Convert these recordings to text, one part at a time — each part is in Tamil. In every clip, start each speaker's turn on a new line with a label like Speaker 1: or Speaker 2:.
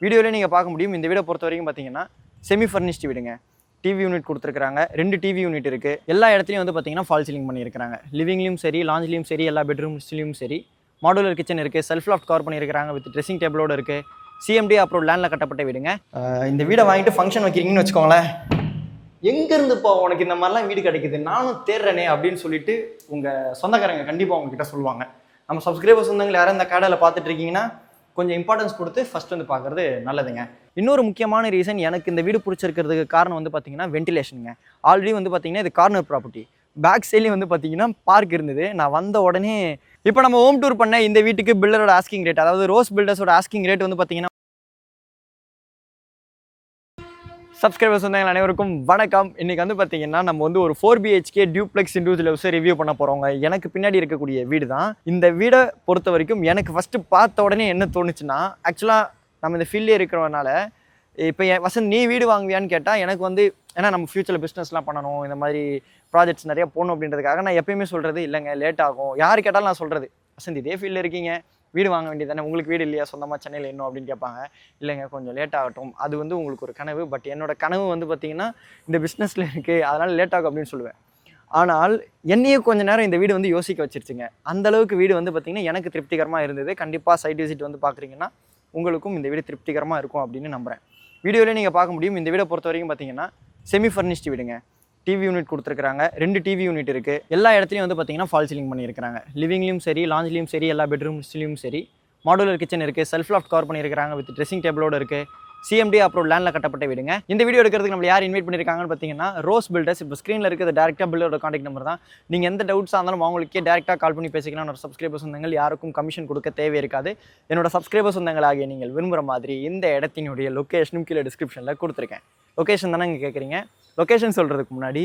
Speaker 1: வீடியோவில் நீங்கள் பார்க்க முடியும். இந்த வீடை பொறுத்த வரைக்கும் பார்த்தீங்கன்னா செமி ஃபர்னிஷ்டு வீடுங்க. டிவி யூனிட் கொடுத்துருக்காங்க, 2 டிவி யூனிட் இருக்குது. எல்லா இடத்துலையும் வந்து பார்த்தீங்கன்னா ஃபால் சீலிங் பண்ணியிருக்காங்க. லிவிங்லையும் சரி, லாஞ்ச்லையும் சரி, எல்லா பெட்ரூம்ஸ்லையும் சரி. மாடுலர் கிச்சன் இருக்குது, செல்ஃப் லாஃப்ட் கவர் பண்ணியிருக்காங்க, வித் ட்ரெஸ்ஸிங் டேபிளோடு இருக்குது. சிஎம்டி அப்புறம் லேண்டில் கட்டப்பட்ட வீடுங்க. இந்த வீடை வாங்கிட்டு ஃபங்க்ஷன் வைக்கிறீங்கன்னு வச்சுக்கோங்களேன், எங்கேருந்துப்பா உனக்கு இந்த மாதிரிலாம் வீடு கிடைக்குது, நானும் தேடுறேனே அப்படின்னு சொல்லிட்டு உங்கள் சொந்தக்காரங்க கண்டிப்பாக உங்ககிட்ட சொல்லுவாங்க. நம்ம சப்ஸ்கிரைபர் சொந்தங்கள் யாரும் இந்த கடையில் பார்த்துட்டு இருக்கீங்கன்னா கொஞ்சம் இம்பார்ட்டன்ஸ் கொடுத்து ஃபஸ்ட் வந்து பார்க்குறது நல்லதுங்க. இன்னொரு முக்கியமான ரீசன் எனக்கு இந்த வீடு பிடிச்சிருக்கிறதுக்கு காரணம் வந்து பார்த்தீங்கன்னா வென்டிலேஷனுங்க. ஆல்ரெடி வந்து பார்த்தீங்கன்னா இது கார்னர் ப்ராப்பர்ட்டி. பேக் சைட்லேயும் வந்து பார்த்தீங்கன்னா பார்க் இருந்தது. நான் வந்த உடனே இப்போ நம்ம ஹோம் டூர் பண்ண இந்த வீட்டுக்கு பில்டரோட ஆஸ்கிங் ரேட், அதாவது ரோஸ் பில்டர்ஸோட ஆஸ்கிங் ரேட் வந்து பார்த்தீங்கன்னா, சப்ஸ்கிரைபர்ஸ் சொந்தங்கள் அனைவருக்கும் வணக்கம். இன்றைக்கி வந்து பார்த்தீங்கன்னா நம்ம வந்து ஒரு 4 BHK டியூப்ளெக்ஸ் இண்டிவிஜுவல் ஹவுஸை ரிவ்யூ பண்ண போகிறோங்க. எனக்கு பின்னாடி இருக்கக்கூடிய வீடு தான். இந்த வீடை பொறுத்த வரைக்கும் எனக்கு ஃபஸ்ட்டு பார்த்த உடனே என்ன தோணுச்சுன்னா, ஆக்சுவலாக நம்ம இந்த ஃபீல்டே இருக்கிறதுனால இப்போ வசந்த் நீ வீடு வாங்குவியான்னு கேட்டால் எனக்கு வந்து, ஏன்னா நம்ம ஃப்யூச்சரில் பிஸ்னஸ்லாம் பண்ணணும், இந்த மாதிரி ப்ராஜெக்ட்ஸ் நிறையா போகணும் அப்படின்றதுக்காக நான் எப்பயுமே சொல்கிறது இல்லைங்க, லேட் ஆகும். யார் கேட்டாலும் நான் சொல்கிறது, வசந்த் இதே ஃபீல்டில் இருக்கீங்க, வீடு வாங்க வேண்டியது தானே, உங்களுக்கு வீடு இல்லையா சொந்தமாக சென்னையில் இன்னும் அப்படின்னு கேட்பாங்க. இல்லைங்க கொஞ்சம் லேட் ஆகட்டும், அது வந்து உங்களுக்கு ஒரு கனவு, பட் என்னோட கனவு வந்து பார்த்திங்கன்னா இந்த பிஸ்னஸில் இருக்குது, அதனால் லேட் ஆகும் அப்படின்னு சொல்லுவேன். ஆனால் என்னையும் கொஞ்சம் நேரம் இந்த வீடு வந்து யோசிக்க வச்சிருச்சுங்க. அந்தளவுக்கு வீடு வந்து பார்த்திங்கன்னா எனக்கு திருப்திகரமாக இருந்தது. கண்டிப்பாக சைட் விசிட் வந்து பார்க்குறீங்கன்னா உங்களுக்கும் இந்த வீடு திருப்திகரமாக இருக்கும் அப்படின்னு நம்புகிறேன். வீடியோவிலே நீங்கள் பார்க்க முடியும். இந்த வீடை பொறுத்த வரைக்கும் பார்த்தீங்கன்னா செமி ஃபர்னிஷ்டு வீடுங்க. டிவி யூனிட் கொடுத்துருக்காங்க, 2 டிவி யூனிட் இருக்குது. எல்லா இடத்துலையும் வந்து பார்த்தீங்கன்னா ஃபால் சீலிங் பண்ணியிருக்காங்க. லிவிங்லையும் சரி, லாஞ்ச்லையும் சரி, எல்லா பெட்ரூம்ஸ்லையும் சரி. மாடுலர் கிச்சன் இருக்குது, செல்ஃப் லாஃப்ட் கவர் பண்ணியிருக்காங்க, வித் ட்ரெஸ்ஸிங் டேபிளோடு இருக்குது. சிஎம்டி அப்புறம் லேண்டில் கட்டப்பட்ட வீடுங்க. இந்த வீடியோ எடுக்கிறதுக்கு நம்ம யார் இன்வைட் பண்ணியிருக்காங்கன்னு பார்த்தீங்கன்னா ரோஸ் பில்டர்ஸ். இப்போ ஸ்க்ரீனில் இருக்கிறது டேரெக்டாக பில்டரோட கான்டாக்ட் நம்பர் தான். நீங்கள் எந்த டவுட்ஸாக இருந்தாலும் அவங்களுக்கே டேரெக்டாக கால் பண்ணி பேசிக்கலாம். என்னோட சப்ஸ்கிரைபர் சொந்தங்கள் யாருக்கும் கமிஷன் கொடுக்க தேவை இருக்காது. என்னோட சப்ஸ்கிரைபர் சொந்தங்களாகிய நீங்கள் விரும்புகிற மாதிரி இந்த இடத்தினுடைய லொக்கேஷனும் கீழே டிஸ்கிரிப்ஷனில் கொடுத்துருக்கேன். லொக்கேஷன் தானே இங்கே கேட்குறீங்க. லொக்கேஷன் சொல்கிறதுக்கு முன்னாடி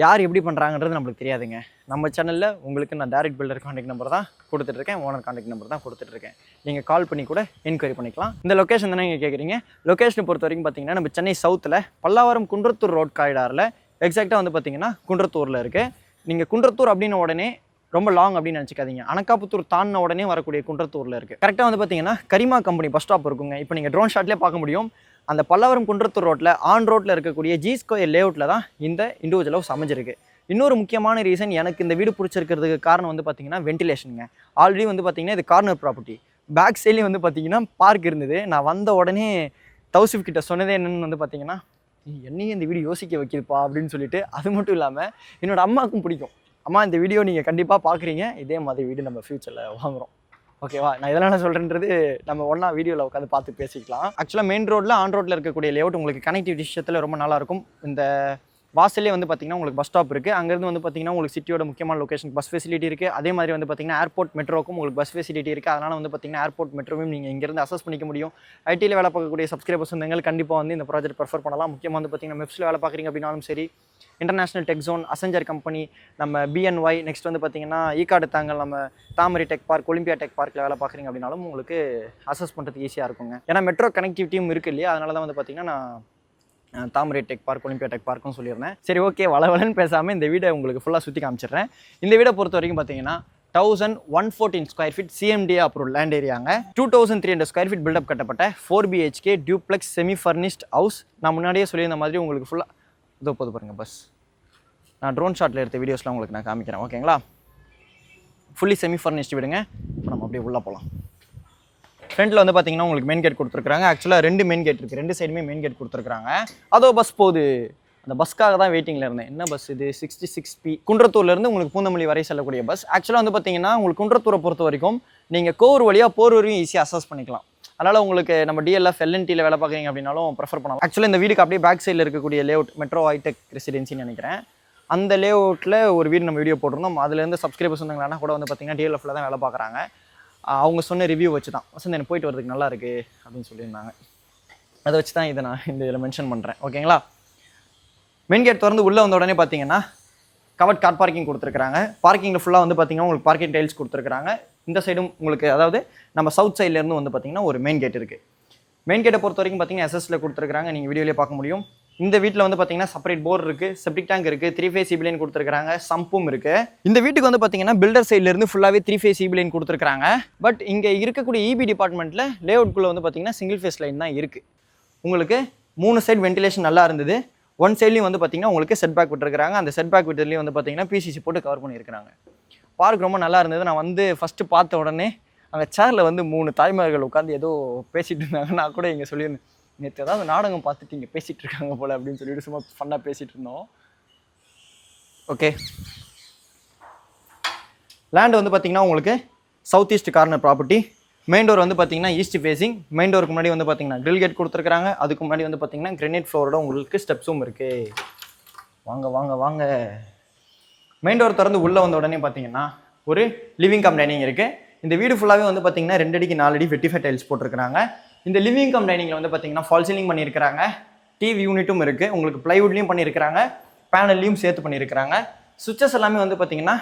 Speaker 1: யார் எப்படி பண்ணுறாங்கன்றது நம்மளுக்கு தெரியாதுங்க. நம்ம சேனலில் உங்களுக்கு நான் டேரக்ட் பில்டர் கான்டாக்ட் நம்பர் தான் கொடுத்துட்ருக்கேன், ஓனர் கான்டாக்ட் நம்பர் தான் கொடுத்துட்ருக்கேன். நீங்கள் கால் பண்ணி கூட என்கொயரி பண்ணிக்கலாம். இந்த லொக்கேஷன் தானே நீங்கள் கேட்குறீங்க. லொக்கேஷனை பொறுத்த வரைக்கும் பார்த்தீங்கன்னா நம்ம சென்னை சவுத்தில் பல்லாவரம் குன்றத்தூர் ரோட் காரிடாரில் எக்ஸாக்டாக வந்து பார்த்தீங்கன்னா குன்றத்தூரில் இருக்குது. நீங்கள் குன்றத்தூர் அப்படின்ன உடனே ரொம்ப லாங் அப்படின்னு நினச்சிக்காதீங்க. அனக்காபுத்தூர் தாண்டின உடனே வரக்கூடிய குன்றத்தூரில் இருக்குது. கரெக்டாக வந்து பார்த்தீங்கன்னா கரிமா கம்பெனி பஸ் ஸ்டாப் இருக்குங்க. இப்போ நீங்கள் ட்ரோன் ஷாட்லேயே பார்க்க முடியும். அந்த பல்லாவரம் குன்றத்தூர் ரோட்டில் ஆன் ரோட்டில் இருக்கக்கூடிய ஜி ஸ்கொயர் லேஅவுட்டில் தான் இந்த இண்டிவிஜுவல் ஹவுஸ் அமைஞ்சிருக்கு. இன்னொரு முக்கியமான ரீசன் எனக்கு இந்த வீடு பிடிச்சிருக்கிறதுக்கு காரணம் வந்து பார்த்தீங்கன்னா வென்டிலேஷனுங்க. ஆல்ரெடி வந்து பார்த்தீங்கன்னா இது கார்னர் ப்ராப்பர்ட்டி. பேக் சைட்லேயும் வந்து பார்த்தீங்கன்னா பார்க் இருந்தது. நான் வந்த உடனே தௌசிஃப் கிட்ட சொன்னதே என்னென்னு வந்து பார்த்தீங்கன்னா, என்னையும் இந்த வீடு யோசிக்க வைக்கிதுப்பா அப்படின்னு சொல்லிட்டு. அது மட்டும் இல்லாமல் என்னோட அம்மாவுக்கும் பிடிக்கும். அம்மா இந்த வீடியோ நீங்கள் கண்டிப்பாக பார்க்குறீங்க, இதே மாதிரி வீடு நம்ம ஃப்யூச்சரில் வாங்குகிறோம், ஓகேவா? நான் இதெல்லாம் சொல்கிறேன்றது நம்ம ஒன்றா வீடியோவில் உட்காந்து பார்த்து பேசிக்கலாம். ஆக்சுவலாக மெயின் ரோட்டில் ஆன் ரோட்டில் இருக்கக்கூடிய லேஅவுட் உங்களுக்கு கனெக்டிவிட்டி விஷயத்தில் ரொம்ப நல்லாயிருக்கும். இந்த வாசல்லே வந்து பார்த்திங்கன்னா உங்களுக்கு பஸ் ஸ்டாப் இருக்குது. அங்கேருந்து வந்து பார்த்திங்கன்னா உங்களுக்கு சிட்டியோட முக்கியமான லொக்கேஷன் பஸ் ஃபெசிலிட்டி இருக்குது. அதே மாதிரி வந்து பார்த்திங்கன்னா ஏர்போர்ட் மெட்ரோக்கும் உங்களுக்கு பஸ் ஃபெசிலிட்டி இருக்குது. அதனால் வந்து பார்த்திங்கன்னா ஏர்போர்ட் மெட்ரோவையும் நீங்கள் இங்கேருந்து அசஸ் பண்ணிக்க முடியும். ஐடியில் வேலை பார்க்கக்கூடிய சப்ஸ்கிரைபர்ஸ் சொந்தங்கள் கண்டிப்பாக வந்து இந்த ப்ராஜெக்ட் ப்ரிஃபர் பண்ணலாம். முக்கியமாக வந்து பார்த்திங்கன்னா மெப்ஸில் வேலை பார்க்குறீங்க அப்படின்னாலும் சரி, international tech zone, Accenture company, நம்ம பிஎன்ஒய், நெக்ஸ்ட் வந்து பார்த்திங்கன்னா ஈகாடு தாங்கல், நம்ம Thamarai tech park, Olympia tech பார்க்கில் வேலை பார்க்குறீங்க அப்படின்னாலும் உங்களுக்கு அசஸ் பண்ணுறது ஈஸியாக இருக்குங்க. ஏன்னா மெட்ரோ கனெக்டிவிட்டியும் இருக்குது இல்லையா? அதனால தான் வந்து பார்த்திங்கன்னா நான் தாமரை டெக் பார்க், ஒலிம்பியா டெக் பார்க்கும் சொல்லியிருந்தேன். சரி, ஓகே, வளவலன்னு பேசாமல் இந்த வீடை உங்களுக்கு ஃபுல்லாக சுற்றி காமிச்சிடுறேன். இந்த வீடை பொறுத்த வரைக்கும் பார்த்தீங்கன்னா 1114 square feet CMDA approve land ஏரியாங்க. 2300 ஸ்கொயர் ஃபீட் பில்டப் கட்டப்பட்ட 4 BHK duplex semi furnished house. நான் முன்னாடியே சொல்லியிருந்த மாதிரி உங்களுக்கு ஃபுல்லாக இதோ போது பாருங்கள் பஸ். நான் ட்ரோன் ஷாட்டில் எடுத்த வீடியோஸ்லாம் உங்களுக்கு நான் காமிக்கிறேன், ஓகேங்களா? ஃபுல்லி செமி ஃபர்னிஷ்ட் வீடுங்க. இப்போ நம்ம அப்படியே உள்ளே போகலாம். ஃப்ரண்ட்டில் வந்து பார்த்தீங்கன்னா உங்களுக்கு மெயின் கேட் கொடுத்துருக்காங்க. ஆக்சுவலாக 2 மெயின் கேட் இருக்குது, 2 சைடுமே மெயின் கேட் கொடுத்துருக்காங்க. அதோ பஸ் போகுது. அந்த பஸ்க்காக தான் வெயிட்டிங்கில் இருந்தேன். என்ன பஸ் இது? 66P. குன்றத்தூர்லேருந்து உங்களுக்கு பூந்தமல்லி வரை செல்லக்கூடிய பஸ். ஆக்சுவலாக வந்து பார்த்தீங்கன்னா உங்களுக்கு குன்றத்தூரை பொறுத்த வரைக்கும் நீங்கள் கோர் வழியாக போரூரையும் ஈஸியாக அசஸ் பண்ணிக்கலாம். அதனால் உங்களுக்கு நம்ம டிஎல்எஃப் எல்என்டியில் வேலை பார்க்குறீங்க அப்படின்னாலும் ப்ரிஃபர் பண்ணலாம். ஆக்சுவலாக இந்த வீடுக்கு அப்படியே பேக் சைடில் இருக்கக்கூடிய லேஅவுட் மெட்ரோ ஹைடெக் ரெசிடென்சின்னு நினைக்கிறேன். அந்த லேஅவுட்டில் ஒரு வீடு நம்ம வீடியோ போட்டிருந்தோம். அதுலேருந்து சப்ஸ்கிரைபர்ஸ் சொன்னாங்கன்னா கூட வந்து பார்த்தீங்கன்னா டிஎல்எஃப்ல தான் வேலை பார்க்குறாங்க. அவங்க சொன்ன ரிவ்யூ வச்சு தான் வசந்த் எனக்கு போயிட்டு வரதுக்கு நல்லா இருக்குது அப்படின்னு சொல்லியிருந்தாங்க. அதை வச்சு தான் இதை நான் இந்த இதில் மென்ஷன் பண்ணுறேன், ஓகேங்களா? மெயின் கேட் திறந்து உள்ளே வந்த உடனே பார்த்தீங்கன்னா கவர்ட் கார் பார்க்கிங் கொடுத்துருக்காங்க. பார்க்கிங்கில் ஃபுல்லாக வந்து பார்த்தீங்கன்னா உங்களுக்கு பார்க்கிங் டைல்ஸ் கொடுத்துருக்காங்க. இந்த சைடும் உங்களுக்கு, அதாவது நம்ம சவுத் சைட்லேருந்து வந்து பார்த்தீங்கன்னா ஒரு மெயின் கேட் இருக்குது. மெயின் கேட்டை பொறுத்த வரைக்கும் பார்த்தீங்கன்னா எஸ்எஸ்ல கொடுத்துருக்காங்க. நீங்கள் வீடியோலேயே பார்க்க முடியும். இந்த வீட்டில் வந்து பார்த்தீங்கன்னா செப்பரேட் போர் இருக்குது, செப்டிக் டேங்க் இருக்குது, 3 ஃபேஸ் CB லைன் கொடுத்துருக்காங்க, சம்பும் இருக்குது. இந்த வீட்டுக்கு வந்து பார்த்தீங்கன்னா பில்டர் சைட்லேருந்து ஃபுல்லாகவே 3 ஃபேஸ் CB லைன் கொடுத்துருக்காங்க. பட் இங்கே இருக்கக்கூடிய EB டிபார்ட்மெண்ட்டில் லேஅவுட்குள்ளே வந்து பார்த்தீங்கன்னா சிங்கிள் ஃபேஸ் லைன் தான் இருக்குது. உங்களுக்கு 3 சைடு வென்டிலேஷன் நல்லா இருந்தது. ஒன் சைட்லேயும் வந்து பார்த்தீங்கன்னா உங்களுக்கு செட் பேக் விட்டுருக்காங்க. அந்த செட் பேக் விட்டதுலேயும் வந்து பார்த்தீங்கன்னா PCC போட்டு கவர் பண்ணியிருக்காங்க. பார்க்க ரொம்ப நல்லா இருந்தது. நான் வந்து ஃபஸ்ட்டு பார்த்த உடனே அங்கே சேரில் வந்து 3 தாய்மார்கள் உட்காந்து ஏதோ பேசிகிட்டு இருந்தாங்க. நான் கூட இங்கே சொல்லியிருந்தேன், நேற்று ஏதாவது நாடகம் பார்த்துட்டு இங்கே பேசிகிட்டு இருக்காங்க போல் அப்படின்னு சொல்லிட்டு சும்மா ஃபன்னாக பேசிகிட்டு இருந்தோம். ஓகே, லேண்ட் வந்து பார்த்தீங்கன்னா உங்களுக்கு south east corner property. Main door வந்து பார்த்தீங்கன்னா ஈஸ்ட் ஃபேஸிங். மெயின் டோருக்கு முன்னாடி வந்து பார்த்தீங்கன்னா கிரில் கேட் கொடுத்துருக்காங்க. அதுக்கு முன்னாடி வந்து பார்த்தீங்கன்னா கிரெனைட் ஃப்ளோரோட உங்களுக்கு ஸ்டெப்ஸும் இருக்குது. வாங்க வாங்க வாங்க. மெயின் டோர் திறந்து உள்ளே வந்த உடனே பார்த்தீங்கன்னா ஒரு லிவிங் கம் டைனிங் இருக்குது. இந்த வீடு ஃபுல்லாகவே வந்து பார்த்தீங்கன்னா 2 அடிக்கு 4 அடி வெட்டிஃபை டைல்ஸ் போட்டிருக்காங்க. இந்த லிவிங் கம் டைனிங்கில் வந்து பார்த்தீங்கன்னா ஃபால் சீலிங் பண்ணியிருக்காங்க. டிவி யூனிட்டும் இருக்குது. உங்களுக்கு ப்ளைவுட்லேயும் பண்ணியிருக்காங்க, பேனல்லையும் சேர்த்து பண்ணியிருக்காங்க. சுவிச்சஸ் எல்லாமே வந்து பார்த்தீங்கன்னா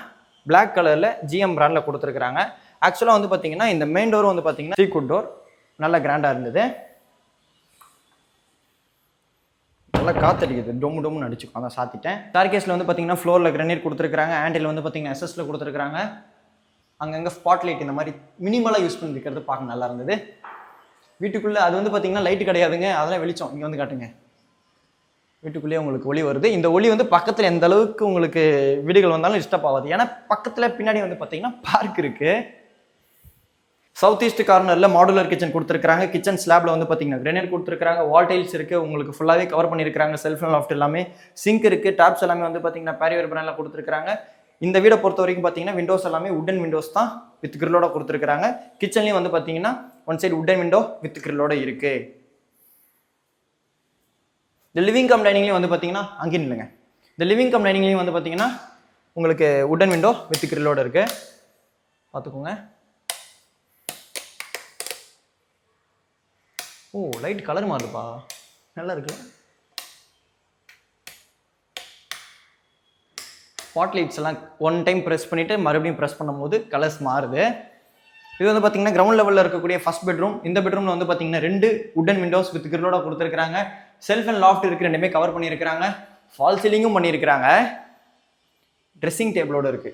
Speaker 1: பிளாக் கலரில் GM பிராண்டில் கொடுத்துருக்காங்க. ஆக்சுவலாக வந்து பார்த்தீங்கன்னா இந்த மெயின் டோரும் வந்து பார்த்தீங்கன்னா டீக்குட் டோர் நல்லா கிராண்டாக இருந்தது. நல்லா காற்றடிக்குது, டொம்மு டொம்முன்னு அடிச்சுக்கும், அதான் சாத்திட்டேன். ஸ்டேர்கேஸில் வந்து பார்த்தீங்கன்னா ஃப்ளோரில் கிரனைட் கொடுத்துருக்காங்க. ஹேண்டில் வந்து பார்த்தீங்கன்னா SS கொடுத்துருக்காங்க. அங்கங்கே ஸ்பாட் லைட் இந்த மாதிரி மினிமலாக யூஸ் பண்ணிருக்கிறது பார்க்க நல்லா இருந்தது. வீட்டுக்குள்ளே அது வந்து பார்த்தீங்கன்னா லைட்டு கிடையாதுங்க, அதெல்லாம் வெளிச்சம். இங்கே வந்து காட்டுங்க, வீட்டுக்குள்ளேயே உங்களுக்கு ஒளி வருது. இந்த ஒளி வந்து பக்கத்தில் எந்த அளவுக்கு உங்களுக்கு வீடுகள் வந்தாலும் டிஸ்டர்ப் ஆகாது. ஏன்னா பக்கத்தில் பின்னாடி வந்து பார்த்தீங்கன்னா பார்க் இருக்குது. சவுத் ஈஸ்ட் கார்னரில் மாடுலர் கிச்சன் கொடுத்துருக்காங்க. கிச்சன் ஸ்லாப்ல வந்து பார்த்தீங்கன்னா கிரனைட் கொடுத்துருக்காங்க. வால் டைல்ஸ் இருக்குது, உங்களுக்கு ஃபுல்லாகவே கவர் பண்ணியிருக்காங்க. செல்ஃப் அண்ட் லாஃப்ட் எல்லாமே, சிங்க் இருக்குது. டாப்ஸ் எல்லாமே வந்து பார்த்தீங்கன்னா பேரியர் பிராண்டில் கொடுத்துருக்காங்க. இந்த வீடை பொறுத்த வரைக்கும் பார்த்தீங்கன்னா விண்டோஸ் எல்லாமே உட்டன் விண்டோஸ் தான் வித் கிரில்லோட கொடுத்துருக்காங்க. கிச்சன்லேயும் வந்து பார்த்தீங்கன்னா one side wooden window with கிரில்லோட இருக்கு. இந்த லிவிங் கம் டைனிங்லேயும் வந்து பார்த்தீங்கன்னா அங்கே இல்லைங்க, இந்த லிவிங் கம் டைனிங்லேயும் வந்து பார்த்தீங்கன்னா உங்களுக்கு உட்டன் விண்டோ வித் கிரில்லோட இருக்கு. பார்த்துக்கோங்க. ஓ, லைட் கலர் மாறுதுப்பா, நல்லா இருக்கு. ஸ்பாட் லைட்ஸ் எல்லாம் ஒன் டைம் ப்ரெஸ் பண்ணிவிட்டு மறுபடியும் ப்ரெஸ் பண்ணும்போது கலர்ஸ் மாறுது. இது வந்து பார்த்தீங்கன்னா கிரவுண்ட் லெவலில் இருக்கக்கூடிய ஃபர்ஸ்ட் பெட்ரூம். இந்த பெட்ரூமில் வந்து பார்த்தீங்கன்னா 2 உட்டன் விண்டோஸ் வித் கிரில்லோட கொடுத்துருக்காங்க. செல்ஃப் அண்ட் லாஃப்ட் இருக்கு, ரெண்டுமே கவர் பண்ணியிருக்கிறாங்க. ஃபால் சீலிங்கும் பண்ணியிருக்கிறாங்க. ட்ரெஸ்ஸிங் டேபிளோட இருக்கு.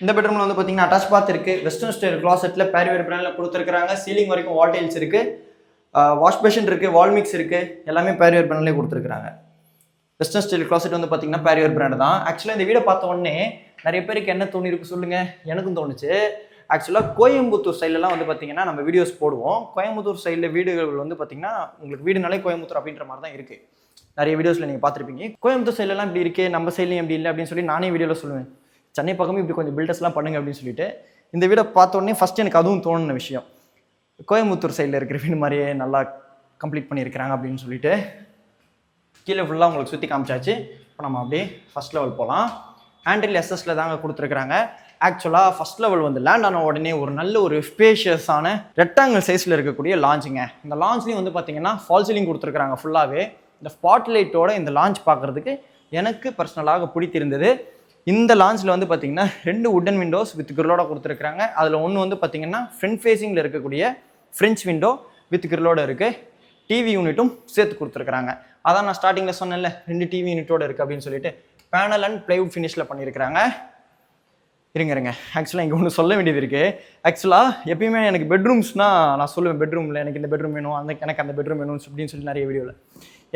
Speaker 1: இந்த பெட்ரூமில் வந்து பார்த்தீங்கன்னா அட்டாச் பாத் இருக்குது. வெஸ்டர்ன் ஸ்டைல் கிளாசெட்டில் பேரியர் பிராண்டில் கொடுத்துருக்காங்க. சீலிங் வரைக்கும் வால் டைல்ஸ் இருக்குது. வாஷ் பேஷன் இருக்குது, வால் மிக்ஸ் இருக்குது, எல்லாமே பேரியர் பிராண்ட்லேயே கொடுத்துருக்காங்க. வெஸ்டர்ன் ஸ்டைல் கிளாசெட் வந்து பார்த்தீங்கன்னா பேரியர் பிராண்ட் தான். ஆக்சுவலாக இந்த வீடை பார்த்த உடனே நிறைய பேருக்கு என்ன தோணிருக்கு சொல்லுங்கள், எனக்கும் தோணுச்சு. ஆக்சுவலாக கோயம்புத்தூர் சைட்லலாம் வந்து பார்த்தீங்கன்னா நம்ம வீடியோஸ் போடுவோம். கோயம்புத்தூர் சைடில் வீடுகள் வந்து பார்த்தீங்கன்னா உங்களுக்கு வீடுனாலே கோயம்புத்தூர் அப்படின்ற மாதிரி தான் இருக்குது. நிறைய வீடியோஸில் நீங்கள் பார்த்துருப்பீங்க. கோயம்புத்தூர் சைட்லலாம் இப்படி இருக்குது, நம்ம சைட்லையும் எப்படி இல்லை அப்படின்னு சொல்லி நானே வீடியோவில் சொல்லுவேன். சென்னை பக்கமே இப்படி கொஞ்சம் பில்டர்ஸ்லாம் பண்ணுங்க அப்படின்னு சொல்லிட்டு இந்த வீடை பார்த்த உடனே ஃபஸ்ட் எனக்கு அதுவும் தோணுன விஷயம், கோயம்புத்தூர் சைடில் இருக்கிற வீடு மாதிரியே நல்லா கம்ப்ளீட் பண்ணியிருக்கிறாங்க அப்படின்னு சொல்லிட்டு. கீழே ஃபுல்லாக உங்களுக்கு சுற்றி காமிச்சாச்சு. இப்போ நம்ம அப்படியே ஃபஸ்ட் லெவல் போகலாம். ஹேண்டில் SS தாங்க கொடுத்துருக்குறாங்க. ஆக்சுவலாக ஃபஸ்ட் லெவல் வந்து லேண்ட் ஆன உடனே ஒரு நல்ல ஒரு ஸ்பேஷியஸான ரெக்டாங்கிள் சைஸில் இருக்கக்கூடிய லான்ச்சுங்க. இந்த லான்ச்லேயும் வந்து பார்த்தீங்கன்னா ஃபால் சீலிங் கொடுத்துருக்குறாங்க ஃபுல்லாகவே. இந்த ஸ்பாட் லைட்டோட இந்த லான்ச் பார்க்குறதுக்கு எனக்கு பர்சனலாக பிடித்திருந்தது. இந்த லான்ச்சில் வந்து பார்த்தீங்கன்னா 2 உட்டன் விண்டோஸ் வித் கிரில்லோட கொடுத்துருக்காங்க. அதில் ஒன்று வந்து பார்த்தீங்கன்னா ஃப்ரண்ட் ஃபேஸிங்கில் இருக்கக்கூடிய ஃப்ரெஞ்ச் விண்டோ வித் கிரில்லோட இருக்குது. டிவி யூனிட்டும் சேர்த்து கொடுத்துருக்காங்க. அதான் நான் ஸ்டார்டிங்கில் சொன்னேன்ல 2 டிவி யூனிட்டோட இருக்குது அப்படின்னு சொல்லிட்டு. பேனல் அண்ட் பிளைவுட் ஃபினிஷில் பண்ணியிருக்கிறாங்க. இருங்க, ஆக்சுவலாக இங்கே ஒன்று சொல்ல வேண்டியது இருக்குது. ஆக்சுவலாக எப்பயுமே எனக்கு பெட்ரூம்ஸ்னால் நான் சொல்லுவேன், பெட்ரூமில் எனக்கு இந்த பெட்ரூம் வேணும், எனக்கு அந்த பெட்ரூம் வேணும் அப்படின்னு சொல்லி நிறைய வீடியோவில்.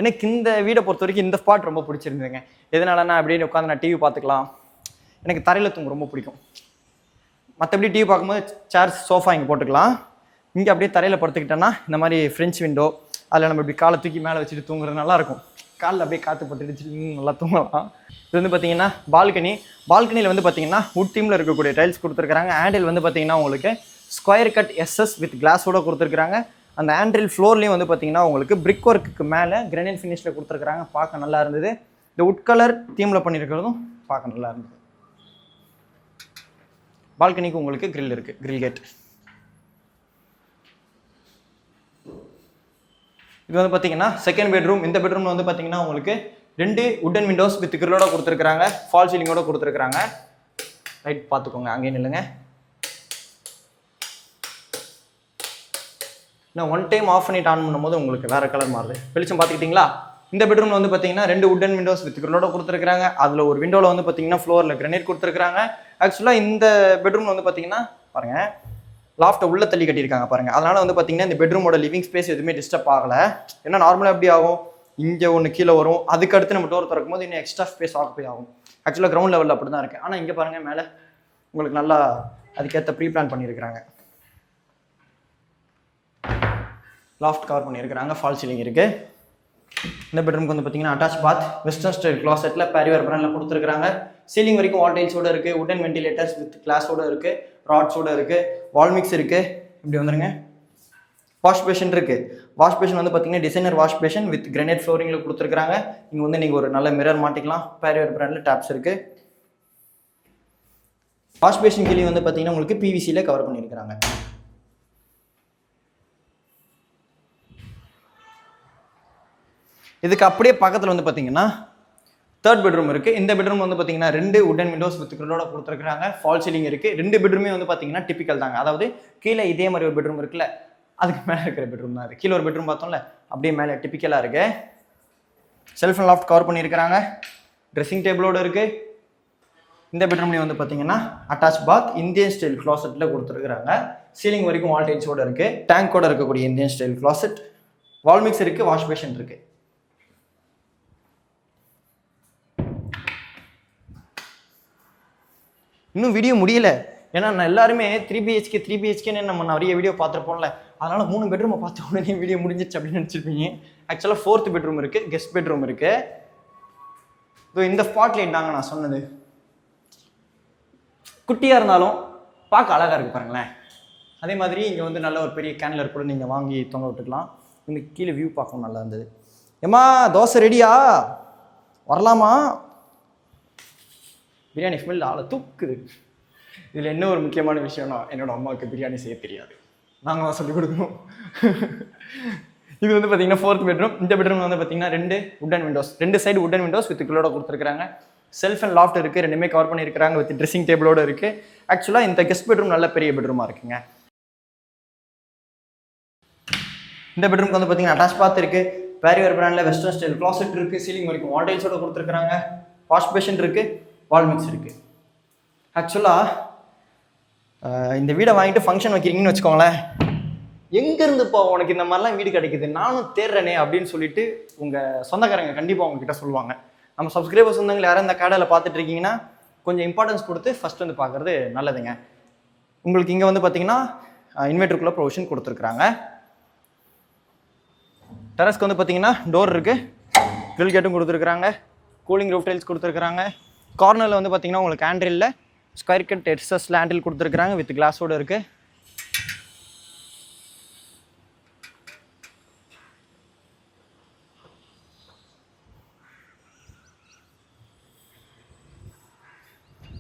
Speaker 1: எனக்கு இந்த வீடை பொறுத்த வரைக்கும் இந்த ஸ்பாட் ரொம்ப பிடிச்சிருந்துங்க. எதனாலனா அப்படியே உட்காந்து நான் டிவி பார்த்துக்கலாம். எனக்கு தரையில் தூங்க ரொம்ப பிடிக்கும். மற்றபடி டிவி பார்க்கும்போது சேர்ஸ் சோஃபா இங்கே போட்டுக்கலாம். இங்கே அப்படியே தரையில் படுத்துக்கிட்டேன்னா இந்த மாதிரி ஃப்ரெஞ்ச் விண்டோ, அதில் நம்ம இப்படி காலை தூக்கி மேலே வச்சுட்டு தூங்குறது நல்லாயிருக்கும். காலில் அப்படியே காற்று பட்டுடுச்சு, நல்லா தூங்கலாம். இது வந்து பார்த்தீங்கன்னா பால்கனியில் வந்து பார்த்தீங்கன்னா வுட் தீமில் இருக்கக்கூடிய டைல்ஸ் கொடுத்துருக்காங்க. ஹேண்டில் வந்து பார்த்தீங்கன்னா உங்களுக்கு ஸ்கொயர் கட் SS வித் கிளாஸோட கொடுத்துருக்காங்க. அந்த ஹேண்டில் ஃப்ளோர்லேயும் வந்து பார்த்தீங்கன்னா உங்களுக்கு பிரிக் ஒர்க்குக்கு மேலே கிரானைட் ஃபினிஷில் கொடுத்துருக்காங்க. பார்க்க நல்லா இருந்தது. இந்த வுட் கலர் தீமில் பண்ணியிருக்கிறதும் பார்க்க நல்லா இருந்தது. பால்கனிக்கு உங்களுக்கு கிரில் இருக்குது, கிரில் கேட். இது வந்து பார்த்தீங்கன்னா செகண்ட் பெட்ரூம். இந்த பெட்ரூமில் வந்து பார்த்தீங்கன்னா உங்களுக்கு 2 உட்டன் விண்டோஸ் வித் கிரிலோட கொடுத்துருக்காங்க. ஃபால் சீலிங்கோட கொடுத்துருக்காங்க. ரைட் பார்த்துக்கோங்க, அங்கேயும் இல்லைங்க. நான் ஒன் டைம் ஆஃப் பண்ணிட்டு ஆன் பண்ணும்போது உங்களுக்கு வேறு கலர் மாறுது. வெளிச்சம் பார்த்துக்கிட்டிங்களா? இந்த பெட்ரூமில் வந்து பார்த்தீங்கன்னா 2 வுட்டன் விண்டோஸ் வித் கிரிலோட கொடுத்துருக்காங்க. அதில் ஒரு விண்டோவில் வந்து பார்த்தீங்கன்னா ஃப்ளோரில் கிரனைட் கொடுத்துருக்காங்க. ஆக்சுவலாக இந்த பெட்ரூம் வந்து பார்த்தீங்கன்னா பாருங்கள், லாஃப்ட்டை உள்ளே தள்ளி கட்டியிருக்காங்க பாருங்கள். அதனால் வந்து பார்த்தீங்கன்னா இந்த பெட்ரூமோட லிவிங் ஸ்பேஸ் எதுவுமே டிஸ்டர்ப் ஆகலை. ஏன்னா நார்மலாக எப்படி ஆகும், இங்கே ஒன்று கீழே வரும், அதுக்கடுத்து நம்ம டோர் திறக்கும் போது இன்னும் எக்ஸ்ட்ரா ஸ்பேஸ் ஆக்குப்பை ஆகும். ஆக்சுவலாக கிரவுண்ட் லெவலில் அப்படி தான் இருக்குது. ஆனால் இங்கே பாருங்கள், மேலே உங்களுக்கு நல்லா அதுக்கேற்ற ப்ரீ பிளான் பண்ணியிருக்கிறாங்க. லாஃப்ட் கவர் பண்ணியிருக்கிறாங்க, ஃபால் சீலிங் இருக்குது. இந்த பெட்ரூமுக்கு வந்து பார்த்தீங்கன்னா அட்டாச் பாத், வெஸ்டர்ன் ஸ்டைல் கிளாசெட்டில் பேரிவேர் பிராண்டில் கொடுத்துருக்காங்க. சீலிங் வரைக்கும் வால் டைல்ஸோடு இருக்குது, வுடன் வென்டிலேட்டர்ஸ் வித் கிளாஸோடு இருக்குது, ராட்ஸோடு இருக்குது, வால் மிக்ஸ் இருக்குது. இப்படி வந்துருங்க. வாஷ் பேஷன் இருக்குது. வாஷ் பேஷன் வந்து பார்த்தீங்கன்னா designer wash basin with granite ஃப்ளோரிங்கில் கொடுத்துருக்காங்க. இங்கே வந்து நீங்கள் ஒரு நல்ல மிரர் மாட்டிக்கலாம். பேரிவேர் பிராண்டில் டேப்ஸ் இருக்குது. வாஷ் பேஷன் கீழே வந்து பார்த்தீங்கன்னா உங்களுக்கு பிவிசியில் கவர் பண்ணியிருக்கிறாங்க. இதுக்கு அப்படியே பக்கத்தில் வந்து பார்த்தீங்கன்னா தேர்ட் பெட்ரூம் இருக்குது. இந்த பெட்ரூம் வந்து பார்த்தீங்கன்னா 2 வுடன் விண்டோஸ் வித் கிரிலோட கொடுத்துருக்காங்க. ஃபால் சீலிங் இருக்குது. 2 பெட்ரூமே வந்து பார்த்தீங்கன்னா டிப்பிக்கல் தாங்க. அதாவது கீழே இதே மாதிரி ஒரு பெட்ரூம் இருக்குல்ல, அதுக்கு மேலே இருக்கிற பெட்ரூம் தான் அது. கீழே ஒரு பெட்ரூம் பார்த்தோம்ல, அப்படியே மேலே டிப்பிக்கலாக இருக்குது. செல்ஃப் அண்ட் லாஃப்ட் கவர் பண்ணியிருக்கிறாங்க. ட்ரெஸ்ஸிங் டேபிளோடு இருக்குது. இந்த பெட்ரூம்லேயும் வந்து பார்த்தீங்கன்னா அட்டாச் பாத் இந்தியன் ஸ்டைல் கிளாசெட்டில் கொடுத்துருக்குறாங்க. சீலிங் வரைக்கும் வால் டைல்ஸோடு இருக்குது. டேங்கோட இருக்கக்கூடிய இந்தியன் ஸ்டைல் கிளாசெட். வால் மிக்ஸ் இருக்குது. வாஷ் பேஷன் இருக்குது. இன்னும் வீடியோ முடியல. ஏன்னா நான் எல்லாருமே 3BHK நம்ம நிறைய வீடியோ பார்த்துருப்போம்ல, அதனால் 3 பெட்ரூமை பார்த்த உடனே வீடியோ முடிஞ்சிச்சு அப்படின்னு நினச்சிருப்பீங்க. ஆக்சுவலாக 4th பெட்ரூம் இருக்குது, கெஸ்ட் பெட்ரூம் இருக்குது. ஸோ இந்த ஸ்பாட் லைட் தாங்க நான் சொன்னது. குட்டியாக இருந்தாலும் பார்க்க அழகாக இருக்குது பாருங்களேன். அதே மாதிரி இங்கே வந்து நல்ல ஒரு பெரிய கேன்லர் கூட நீங்கள் வாங்கி தொங்க விட்டுக்கலாம். இந்த கீழே வியூ பார்க்கவும் நல்லா இருந்தது. ஏம்மா தோசை ரெடியா, வரலாமா? பிரியாணி ஸ்மெல் ஆளை தூக்குது. இதில் என்ன ஒரு முக்கியமான விஷயம்னா, என்னோட அம்மாவுக்கு பிரியாணி செய்ய தெரியாது, நாங்கள் தான் சொல்லிக் கொடுக்கணும். இது வந்து பார்த்தீங்கன்னா 4th பெட்ரூம். இந்த பெட்ரூம் வந்து பார்த்தீங்கன்னா 2 வுடன் விண்டோஸ், 2 சைடு வுடன் விண்டோஸ் வித் கிரிலோட கொடுத்துருக்காங்க. செல்ஃப் அண்ட் லாஃப்ட் இருக்குது. 2மே கவர் பண்ணியிருக்கிறாங்க வித் ட்ரெஸ்ஸிங் டேபிளோடு இருக்குது. ஆக்சுவலாக இந்த கெஸ்ட் பெட்ரூம் நல்ல பெரிய பெட்ரூமாக இருக்குங்க. இந்த பெட்ரூம்க்கு வந்து பார்த்தீங்கன்னா அட்டாச் பாத் இருக்குது. பேரிவேர் பிராண்டில் வெஸ்டர்ன் ஸ்டைல் கிளாசெட் இருக்குது. சீலிங் வரைக்கும் வால் டைல்ஸோட கொடுத்துருக்காங்க. வாஷ் பேஷன் இருக்குது. வால் மிக்ஸ் இருக்குது. ஆக்சுவலாக இந்த வீடை வாங்கிட்டு ஃபங்க்ஷன் வைக்கிறீங்கன்னு வச்சுக்கோங்களேன், எங்கேருந்துப்பா உனக்கு இந்த மாதிரிலாம் வீடு கிடைக்குது, நானும் தேடுறேனே அப்படின்னு சொல்லிட்டு உங்கள் சொந்தக்காரங்க கண்டிப்பாக உங்ககிட்ட சொல்லுவாங்க. நம்ம சப்ஸ்கிரைபர் சொந்தங்கள் யாரும் இந்த கடையில் பார்த்துட்டு இருக்கீங்கன்னா கொஞ்சம் இம்பார்ட்டன்ஸ் கொடுத்து ஃபஸ்ட் வந்து பார்க்குறது நல்லதுங்க. உங்களுக்கு இங்கே வந்து பார்த்தீங்கன்னா இன்வெர்ட்டருக்குள்ளே ப்ரொவிஷன் கொடுத்துருக்குறாங்க. டெரஸ்க்கு வந்து பார்த்தீங்கன்னா டோர் இருக்குது, கிரில் கேட்டும் கொடுத்துருக்குறாங்க, கூலிங் ரூஃப் டைல்ஸ் கொடுத்துருக்குறாங்க. கார்னரில் வந்து பார்த்தீங்கன்னா உங்களுக்கு ஹேண்ட்ரில்ல ஸ்கொயர் கட் எக்ஸஸ் ஹேண்டில் கொடுத்துருக்குறாங்க வித் கிளாஸோடு இருக்குது.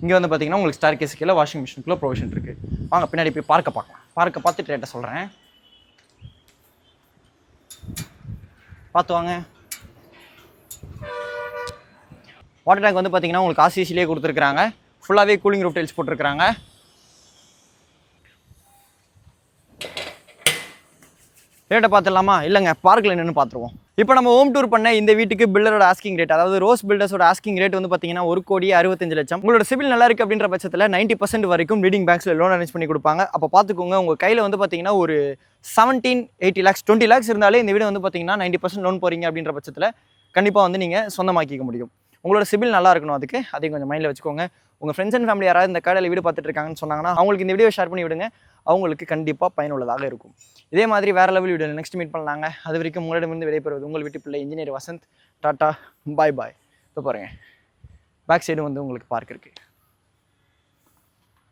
Speaker 1: இங்கே வந்து பார்த்தீங்கன்னா உங்களுக்கு ஸ்டார் கேஸ் கீழே வாஷிங் மிஷினுக்குள்ளே ப்ரொவிஷன் இருக்குது. வாங்க பின்னாடி போய் பார்க்கலாம். பார்க்க பார்த்துட்டு ரேட்டை சொல்கிறேன், பார்த்து வாங்க. வாட்டர் டேங்க் வந்து பார்த்தீங்கன்னா உங்களுக்கு ஆர்சிசிலே கொடுத்துருக்குறாங்க. ஃபுல்லாகவே கூலிங் ரூஃப் டைல்ஸ் போட்டிருக்கிறாங்க. ரேட்டை பார்த்துடலாமா? இல்லைங்க, பார்க்கில் என்னென்னு பார்த்துருவோம். இப்போ நம்ம ஹோம் டூர் பண்ண இந்த வீட்டுக்கு பில்டரோட ஆஸ்கிங் ரேட், அதாவது ரோஸ் பில்டர்ஸோட ஆஸ்கிங் ரேட் வந்து பார்த்தீங்கன்னா 1,65,00,000. உங்களோட சிபில் நல்லா இருக்குது அப்படின்ற பட்சத்தில் 90% வரைக்கும் லீடிங் பேங்க்ஸில் லோன் அரேஞ்ச் பண்ணி கொடுப்பாங்க. அப்போ பார்த்துக்கோங்க, உங்கள் கையில் வந்து பார்த்தீங்கன்னா ஒரு 17-80 lakhs 20 lakhs இருந்தாலே இந்த வீடு வந்து பார்த்தீங்கன்னா 90% லோன் போகிறீங்க அப்படின்ற பட்சத்தில் கண்டிப்பாக வந்து நீங்கள் சொந்தமாக்கிக்க முடியும். உங்களோட சிபில் நல்லா இருக்கணும், அதுக்கு அதையும் கொஞ்சம் மைண்டில் வச்சுக்கோங்க. உங்கள் ஃப்ரெண்ட்ஸ் அண்ட் ஃபேமிலி யாராவது இந்த கடையில் வீடு பார்த்துட்டு இருக்காங்கன்னு சொன்னாங்கன்னா அவங்களுக்கு இந்த வீடியோ ஷேர் பண்ணி விடுங்க, அவங்களுக்கு கண்டிப்பாக பயனுள்ளதாக இருக்கும். இதே மாதிரி வேறு லெவல் வீடியோ நெக்ஸ்ட் மீட் பண்ணலாங்க. அது வரைக்கும் உங்களிடமிருந்து விடைபெறுவது உங்கள் வீட்டு பிள்ளை இன்ஜினியர் வசந்த். டாட்டா, பாய் பாய். இப்போ பாருங்கள், பேக் சைடு வந்து உங்களுக்கு பார்க் இருக்குது.